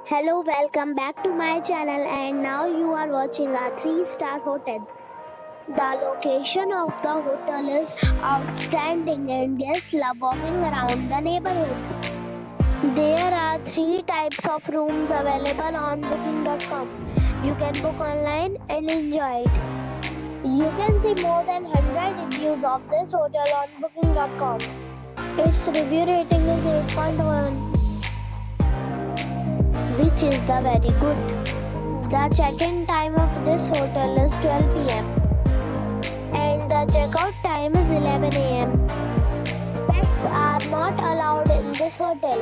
Hello, welcome back to my channel, and now you are watching a 3-star hotel. The location of the hotel is outstanding and guests love walking around the neighborhood. There are 3 types of rooms available on booking.com. You can book online and enjoy it. You can see more than 100 reviews of this hotel on booking.com. Its review rating is 8.1. which is the very good. The check-in time of this hotel is 12 p.m. and the check-out time is 11 a.m. Pets are not allowed in this hotel.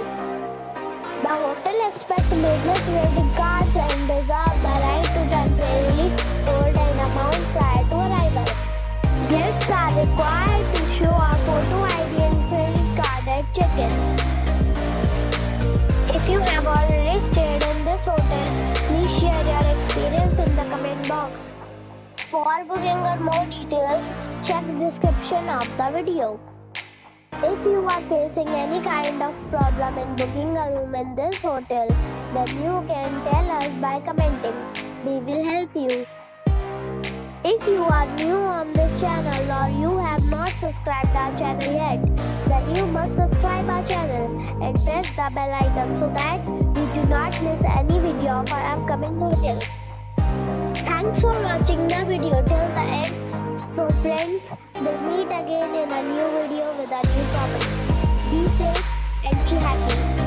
The hotel accepts major credit cards and reserves the right to temporarily hold an amount prior to arrival. Guests are required to show a photo ID and credit card at check-in. If you have already stayed in this hotel, please share your experience in the comment box. For booking or more details, check the description of the video. If you are facing any kind of problem in booking a room in this hotel, then you can tell us by commenting. We will help you. If you are new on this channel or you have not subscribed our channel yet, then you must subscribe our channel and press the bell icon so that you do not miss any video of our upcoming hotel. Thanks for watching the video till the end. So friends, we'll meet again in a new video with a new topic. Be safe and be happy.